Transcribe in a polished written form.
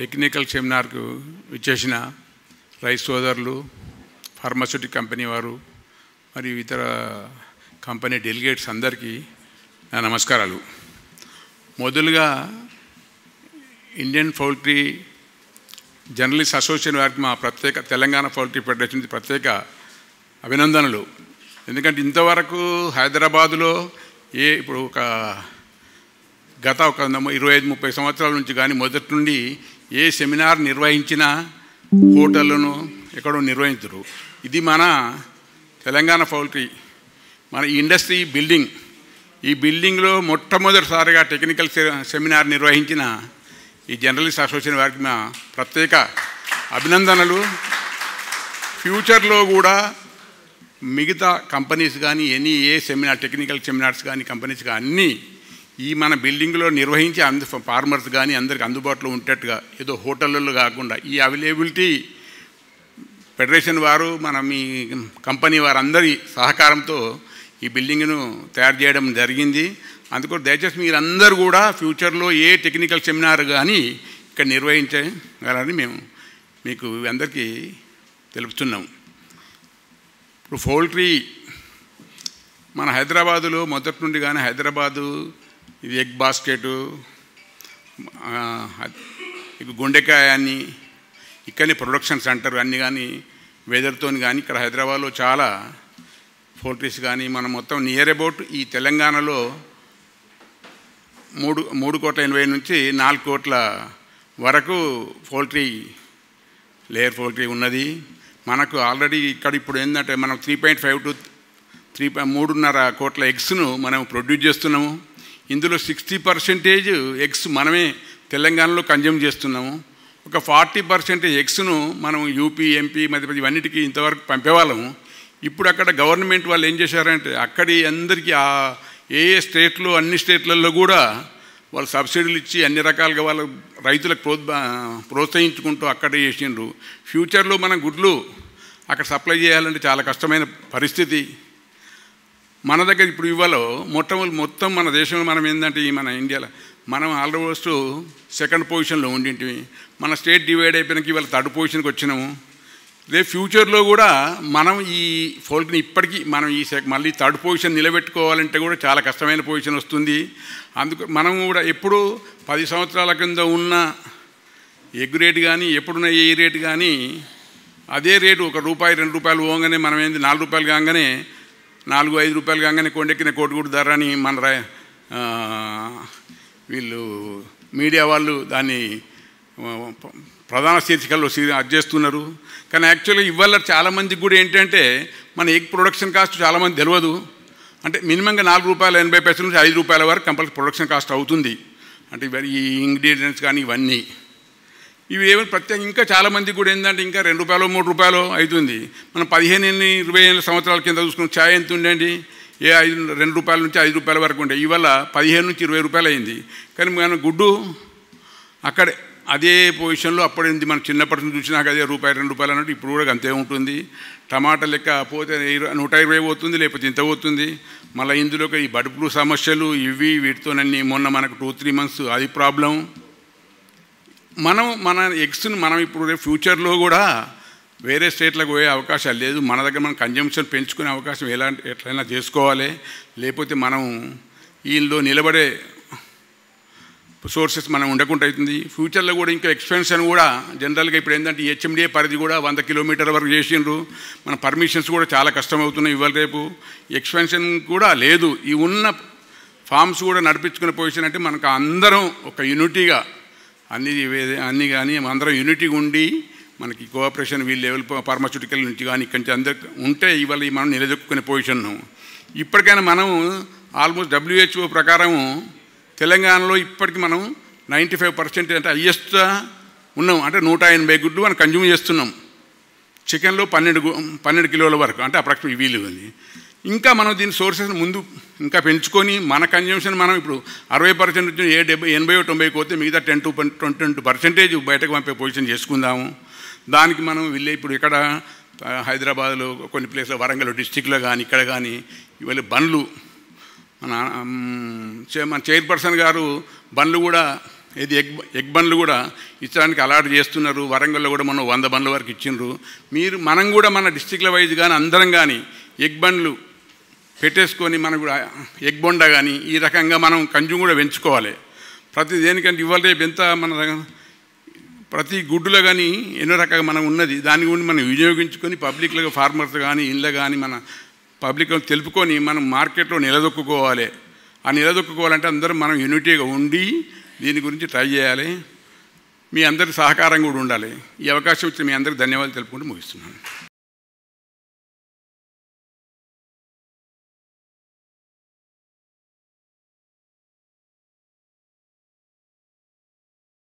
Technical సెమినార్కు విచ్చేసిన rice సోదరులు, ఫార్మాస్యూటిక్ company వారు మరియు ఇతర కంపెనీ డెలిగేట్స్ అందరికీ నా నమస్కారాలు. మొదలుగా ఇండియన్ పౌల్ట్రీ జర్నలిస్ట్ అసోసియేషన్ వారికి మా తెలంగాణ పౌల్ట్రీ ఫెడరేషన్ ప్రత్యేక అభినందనలు. ఎందుకంటే ఇంతవరకు హైదరాబాదులో ఇప్పుడు గత 25-30 సంవత్సరాల నుంచి కానీ మొదటి నుండి ఏ సెమినార్ నిర్వహించినా హోటళ్లను ఎక్కడో నిర్వహించరు. ఇది మన తెలంగాణ పౌల్ట్రీ మన ఇండస్ట్రీ బిల్డింగ్. ఈ బిల్డింగ్లో మొట్టమొదటిసారిగా టెక్నికల్ సెమినార్ నిర్వహించిన ఈ జర్నలిస్ట్ అసోసియేషన్ వారికి మా ప్రత్యేక అభినందనలు. ఫ్యూచర్లో కూడా మిగతా కంపెనీస్ కానీ ఏ సెమినార్ టెక్నికల్ సెమినార్స్ కానీ కంపెనీస్ కానీ అన్నీ ఈ మన బిల్డింగ్లో నిర్వహించి ఫార్మర్స్ కానీ అందరికి అందుబాటులో ఉండేట్టుగా ఏదో హోటళ్ళల్లో కాకుండా ఈ అవైలబిలిటీ ఫెడరేషన్ వారు మీ కంపెనీ వారందరి సహకారంతో ఈ బిల్డింగ్ను తయారు చేయడం జరిగింది. అందుకు దయచేసి మీరందరూ కూడా ఫ్యూచర్లో ఏ టెక్నికల్ సెమినార్ కానీ ఇక్కడ నిర్వహించగలని మేము మీకు అందరికీ తెలుపుతున్నాం. ఇప్పుడు పౌల్ట్రీ మన హైదరాబాదులో మొదటి నుండి కానీ హైదరాబాదు ఇది ఎగ్ బాస్కెటు, గుండెకాయ అని ఇక్కడనే ప్రొడక్షన్ సెంటర్ అన్నీ కానీ వెదర్తో కానీ ఇక్కడ హైదరాబాద్లో చాలా పౌల్ట్రీస్ కానీ మనం మొత్తం నియర్ అబౌట్ ఈ తెలంగాణలో 3,80,00,000 నుంచి 4 కోట్ల వరకు పౌల్ట్రీ లేయర్ పౌల్ట్రీ ఉన్నది. మనకు ఆల్రెడీ ఇక్కడ ఇప్పుడు ఏంటంటే మనం 3.5 to 3.5 కోట్ల ఎగ్స్ను మనం ప్రొడ్యూస్ చేస్తున్నాము. ఇందులో 60% ఎగ్స్ మనమే తెలంగాణలో కన్జ్యూమ్ చేస్తున్నాము. ఒక 40% ఎగ్స్ను మనం యూపీ, ఎంపీ, మధ్యప్రదేశ్ ఇవన్నిటికీ ఇంతవరకు పంపేవాళ్ళము. ఇప్పుడు అక్కడ గవర్నమెంట్ వాళ్ళు ఏం చేశారంటే అక్కడి అందరికీ ఏ స్టేట్లో అన్ని స్టేట్లలో కూడా వాళ్ళు సబ్సిడీలు ఇచ్చి అన్ని రకాలుగా వాళ్ళ రైతులకు ప్రోత్సహించుకుంటూ అక్కడే చేసిండ్రు. ఫ్యూచర్లో మనం గుడ్లు అక్కడ సప్లై చేయాలంటే చాలా కష్టమైన పరిస్థితి. మన దగ్గర ఇప్పుడు ఇవాళ మొత్తం మన దేశంలో మనం ఏంటంటే మన ఇండియాలో మనం ఆల్మోస్ట్ 2nd పొజిషన్లో ఉండింటివి. మన స్టేట్ డివైడ్ అయిపోయినాక ఇవాళ 3rd పొజిషన్కి వచ్చినాము. రేపు ఫ్యూచర్లో కూడా మనం ఈ పౌల్ట్రీని ఇప్పటికీ మనం మళ్ళీ 3rd పొజిషన్ నిలబెట్టుకోవాలంటే కూడా చాలా కష్టమైన పొజిషన్ వస్తుంది. అందుకు మనం కూడా ఎప్పుడు 10 సంవత్సరాల కింద ఉన్న ఎగ్ రేటు కానీ ఎప్పుడున్న ఏ రేటు కానీ అదే రేటు ₹1-2 పోగానే మనం ఏంది ₹4 కాగానే ₹4-5 కాగానే కొండెక్కిన కోటిగూడు ధర అని మన వీళ్ళు మీడియా వాళ్ళు దాన్ని ప్రధాన శీర్షికల్లో అది చేస్తున్నారు. కానీ యాక్చువల్గా ఇవాళ చాలామందికి కూడా ఏంటంటే మన ఎగ్ ప్రొడక్షన్ కాస్ట్ చాలామంది తెలియదు. అంటే మినిమంగా ₹4.80 నుంచి ₹5 వరకు కంపల్సరీ ప్రొడక్షన్ కాస్ట్ అవుతుంది. అంటే ఈ ఇంగ్రీడియంట్స్ కానీ ఇవన్నీ ఇవి ఏమైనా ప్రత్యేక ఇంకా చాలామందికి కూడా ఏంటంటే ఇంకా ₹2-3 అవుతుంది. మనం 15-20 సంవత్సరాల కింద చూసుకున్న ఛాయ్ ఎంత ఉండండి, ₹2 నుంచి ₹5 వరకు ఉండే. ఇవాళ 15 నుంచి ₹20 అయింది. కానీ మన గుడ్డు అక్కడే అదే పొజిషన్లో అప్పుడైంది. మనం చిన్నప్పటి నుంచి చూసినాక అదే ₹1-2 అన్నట్టు ఇప్పుడు కూడా అంతే ఉంటుంది. టమాటా లెక్క పోతే 120 పోతుంది, లేకపోతే ఇంత పోతుంది. మళ్ళీ ఇందులోకి ఈ బర్డ్ ఫ్లూ సమస్యలు వీటితోనన్నీ మొన్న మనకు 2-3 మంత్స్ అది ప్రాబ్లం. మన ఎగ్స్ని మనం ఇప్పుడు ఫ్యూచర్లో కూడా వేరే స్టేట్లకు పోయే అవకాశాలు లేదు. మన దగ్గర మనం కన్జంప్షన్ పెంచుకునే అవకాశం ఎట్లయినా చేసుకోవాలి. లేకపోతే మనం వీళ్ళలో నిలబడే సోర్సెస్ మనం ఉండకుండా అవుతుంది. ఫ్యూచర్లో కూడా ఇంకా ఎక్స్పెన్షన్ కూడా జనరల్గా ఇప్పుడు ఏంటంటే హెచ్ఎండిఏ పరిధి కూడా 100 కిలోమీటర్ల వరకు చేసిండ్రు. మన పర్మిషన్స్ కూడా చాలా కష్టమవుతున్నాయి. ఇవాళ రేపు ఎక్స్పెన్షన్ కూడా లేదు. ఈ ఉన్న ఫార్మ్స్ కూడా నడిపించుకునే పొజిషన్ అంటే మనకు అందరం ఒక యూనిటీగా అన్నీ కానీ అందరం యూనిటీగా ఉండి మనకి కోఆపరేషన్ వీల్ లెవెల్ ఫార్మాస్యూటికల్ నుంచి కానీ ఇక్కడి నుంచి అందరికి ఉంటే ఇవాళ మనం నిలదొక్కునే పొజిషన్. ఇప్పటికైనా మనం ఆల్మోస్ట్ WHO ప్రకారం తెలంగాణలో ఇప్పటికి మనం 95% అంటే హైయెస్ట్ ఉన్నాం. అంటే 180 గుడ్లు మనం కన్జ్యూమ్ చేస్తున్నాం. చికెన్లో 12 కిలోల వరకు అంటే అప్రాక్సిమేట్ వీలు ఉంది. ఇంకా మనం దీని సోర్సెస్ ముందు ఇంకా పెంచుకొని మన కన్జ్యూమ్షన్ మనం ఇప్పుడు 60% నుంచి 80-90 పోతే మిగతా 10-20% బయటకు పంపే పొజిషన్ చేసుకుందాము. దానికి మనం ఇప్పుడు ఇక్కడ హైదరాబాద్లో కొన్ని ప్లేస్లో వరంగల్ డిస్టిక్లో కానీ ఇక్కడ కానీ ఇవాళ బండ్లు మన చైర్పర్సన్ గారు బండ్లు కూడా ఇది ఎగ్ బండ్లు కూడా ఇచ్చడానికి అలాట్ చేస్తున్నారు. వరంగల్లో కూడా మనం 100 బండ్ల వరకు ఇచ్చిండ్రు. మనం కూడా మన డిస్టిక్ల వైజ్ కానీ అందరం కానీ ఎగ్ బండ్లు పెట్టేసుకొని మనకు కూడా ఎగ్ బొండా కానీ ఈ రకంగా మనం కన్జ్యూమ్ కూడా పెంచుకోవాలి. ప్రతి దేనికంటే ఇవాళ రేపు ఎంత మన ప్రతి గుడ్డులో కానీ ఎన్నో రకాలుగా మనం ఉన్నది, దాని గురించి మనం వినియోగించుకొని పబ్లిక్లో ఫార్మర్స్ కానీ ఇళ్ళ కానీ మన పబ్లిక్లో తెలుపుకొని మనం మార్కెట్లో నిలదొక్కుకోవాలి. ఆ నిలదొక్కుకోవాలంటే అందరం మనం యూనిటీగా ఉండి దీని గురించి ట్రై చేయాలి. మీ అందరి సహకారం కూడా ఉండాలి. ఈ అవకాశం ఇచ్చి మీ అందరికి ధన్యవాదాలు తెలుపుకుంటూ ముగిస్తున్నాను.